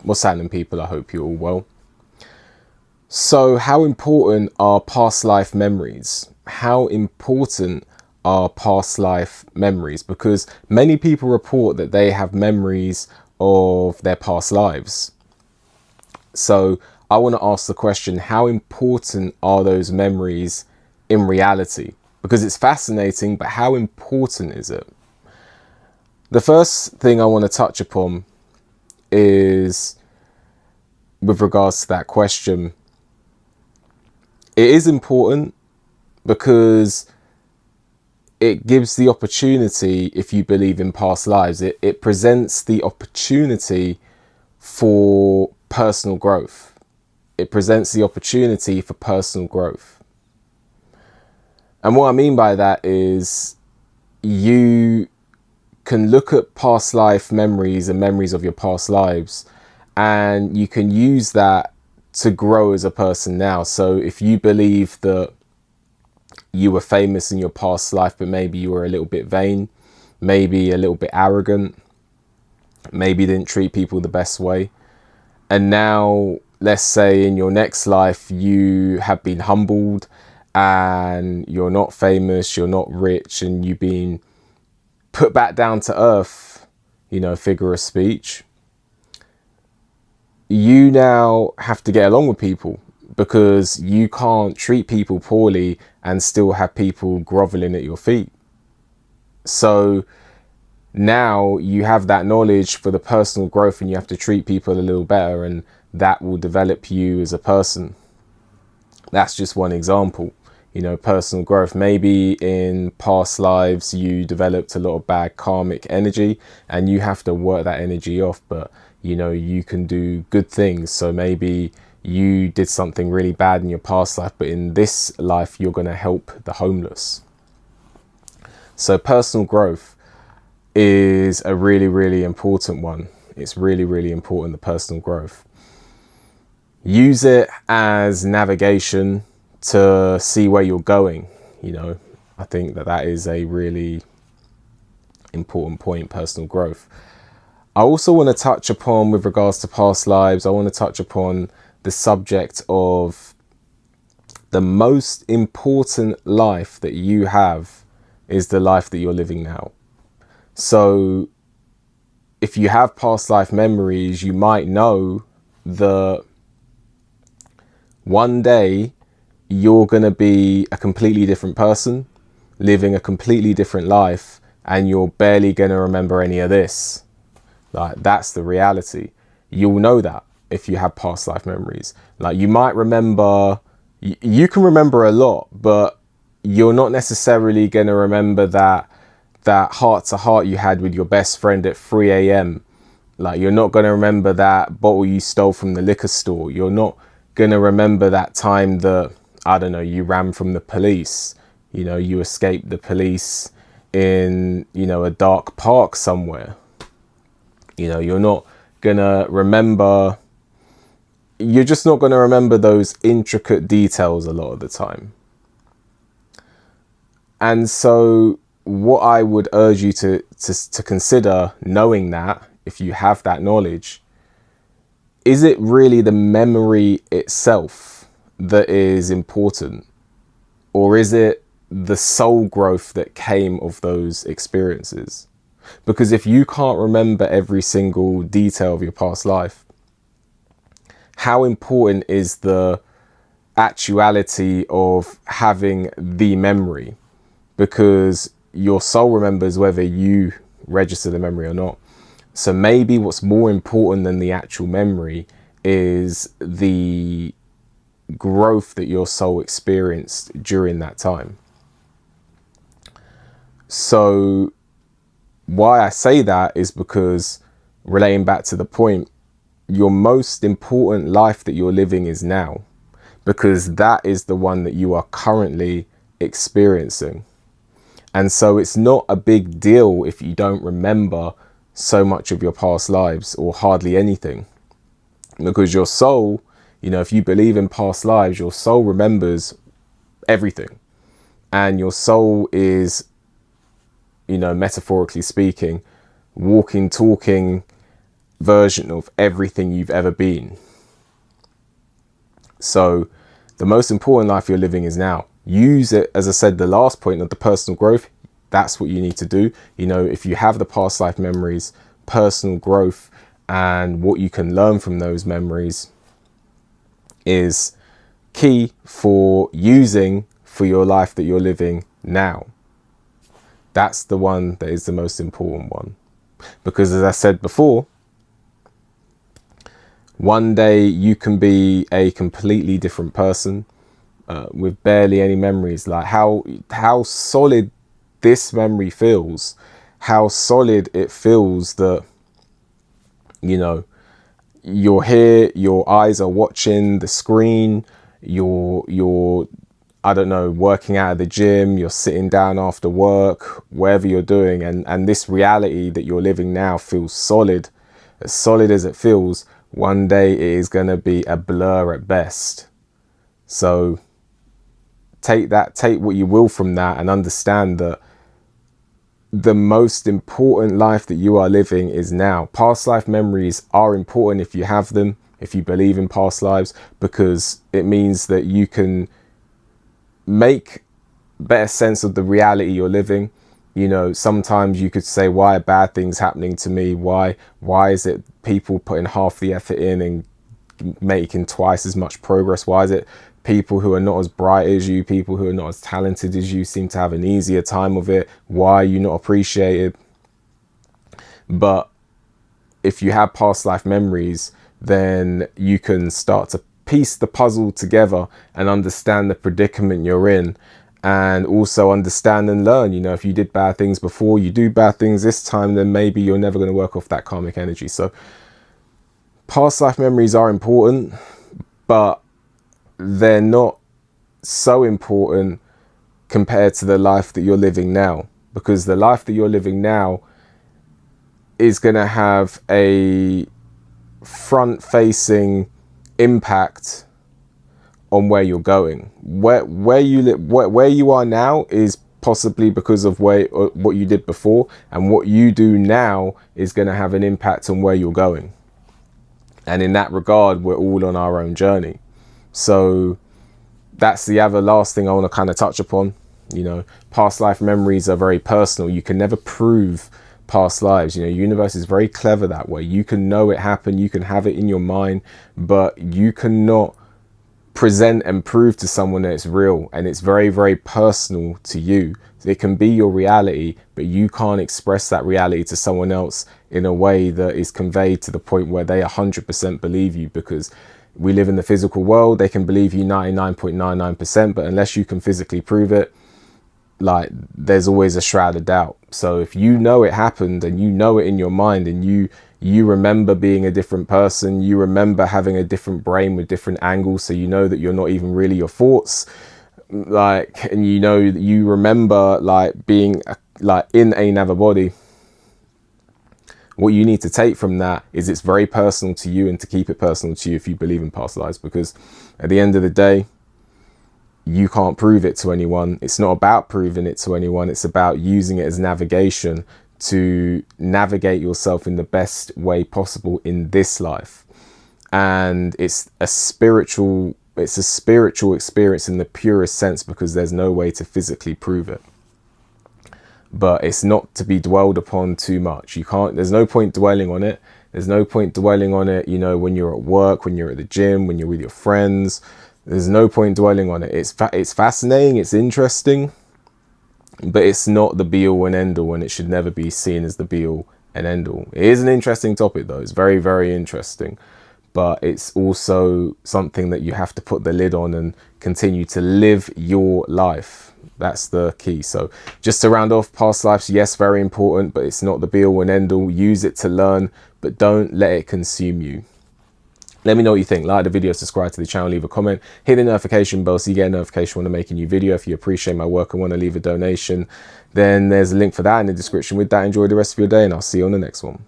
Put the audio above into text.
What's happening, people? I hope you're all well. So, how important are past life memories? How important are past life memories? Because many people report that they have memories of their past lives. So, I want to ask the question, how important are those memories in reality? Because it's fascinating, but how important is it? The first thing I want to touch upon is, with regards to that question, it is important because it gives the opportunity, if you believe in past lives, it presents the opportunity for personal growth. It presents the opportunity for personal growth. And what I mean by that is you can look at past life memories and memories of your past lives, and you can use that to grow as a person now. So if you believe that you were famous in your past life, but maybe you were a little bit vain, maybe a little bit arrogant, maybe didn't treat people the best way, and now let's say in your next life you have been humbled and you're not famous, you're not rich, and you've been put back down to earth, figure of speech, you now have to get along with people because you can't treat people poorly and still have people groveling at your feet. So now you have that knowledge for the personal growth, and you have to treat people a little better, and that will develop you as a person. That's just one example. Personal growth. Maybe in past lives you developed a lot of bad karmic energy and you have to work that energy off, but you can do good things. So maybe you did something really bad in your past life, but in this life you're going to help the homeless. So personal growth is a really, really important one. It's really, really important, the personal growth. Use it as navigation to see where you're going. I think that is a really important point, personal growth. I also want to touch upon, with regards to past lives, I want to touch upon the subject of the most important life that you have is the life that you're living now. So if you have past life memories, you might know that one day you're going to be a completely different person, living a completely different life, and you're barely going to remember any of this. Like, that's the reality. You'll know that if you have past life memories. Like, you might remember, you can remember a lot, but you're not necessarily going to remember that heart to heart you had with your best friend at 3 a.m. Like, you're not going to remember that bottle you stole from the liquor store. You're not going to remember that time that, I don't know, you ran from the police. You escaped the police in, a dark park somewhere. You're not going to remember, you're just not going to remember those intricate details a lot of the time. And so what I would urge you to consider, knowing that, if you have that knowledge, is it really the memory itself that is important? Or is it the soul growth that came of those experiences? Because if you can't remember every single detail of your past life, how important is the actuality of having the memory? Because your soul remembers whether you register the memory or not. So maybe what's more important than the actual memory is the growth that your soul experienced during that time. So why I say that is because, relating back to the point, your most important life that you're living is now, because that is the one that you are currently experiencing. And so it's not a big deal if you don't remember so much of your past lives, or hardly anything, because your soul, if you believe in past lives, your soul remembers everything. And your soul is, metaphorically speaking, walking, talking version of everything you've ever been. So the most important life you're living is now. Use it, as I said, the last point of the personal growth. That's what you need to do. You know, if you have the past life memories, personal growth and what you can learn from those memories is key for using for your life that you're living now. That's the one that is the most important one. Because as I said before, one day you can be a completely different person with barely any memories. Like how solid this memory feels, how solid it feels that, you know, you're here, your eyes are watching the screen, you're I don't know, working out at the gym, you're sitting down after work, wherever you're doing, and this reality that you're living now feels solid. As solid as it feels, one day it is going to be a blur at best. So take what you will from that, and understand that the most important life that you are living is now. Past life memories are important if you have them, if you believe in past lives, because it means that you can make better sense of the reality you're living. You know, sometimes you could say, why are bad things happening to me? Why is it people putting half the effort in and making twice as much progress? Why is it people who are not as bright as you, people who are not as talented as you, seem to have an easier time of it? Why are you not appreciated? But if you have past life memories, then you can start to piece the puzzle together and understand the predicament you're in, and also understand and learn. You know, if you did bad things before, you do bad things this time, then maybe you're never going to work off that karmic energy. So past life memories are important, but they're not so important compared to the life that you're living now, because the life that you're living now is going to have a front-facing impact on where you're going. Where you are now is possibly because of what you did before, and what you do now is going to have an impact on where you're going. And in that regard, we're all on our own journey. So that's the other last thing I want to kind of touch upon. You know, past life memories are very personal. You can never prove past lives. You know, universe is very clever that way. You can know it happened, you can have it in your mind, but you cannot present and prove to someone that it's real, and it's very, very personal to you. It can be your reality, but you can't express that reality to someone else in a way that is conveyed to the point where they 100% believe you, because we live in the physical world. They can believe you 99.99%, but unless you can physically prove it, like, there's always a shroud of doubt. So if you know it happened, and you know it in your mind, and you remember being a different person, you remember having a different brain with different angles, so you know that you're not even really your thoughts, like, and you know, you remember like being like in another body. What you need to take from that is it's very personal to you, and to keep it personal to you if you believe in past lives, because at the end of the day, you can't prove it to anyone. It's not about proving it to anyone. It's about using it as navigation to navigate yourself in the best way possible in this life. And it's a spiritual experience in the purest sense, because there's no way to physically prove it. But it's not to be dwelled upon too much. There's no point dwelling on it. There's no point dwelling on it, you know, when you're at work, when you're at the gym, when you're with your friends. There's no point dwelling on it. It's fascinating, it's interesting, but it's not the be all and end all, and it should never be seen as the be all and end all. It is an interesting topic though. It's very, very interesting, but it's also something that you have to put the lid on and continue to live your life. That's the key. So just to round off, past lives, yes, very important, but it's not the be all and end all. Use it to learn, but don't let it consume you. Let me know what you think. Like the video, subscribe to the channel, leave a comment, hit the notification bell so you get a notification when I make a new video. If you appreciate my work and want to leave a donation, then there's a link for that in the description. With that, enjoy the rest of your day, and I'll see you on the next one.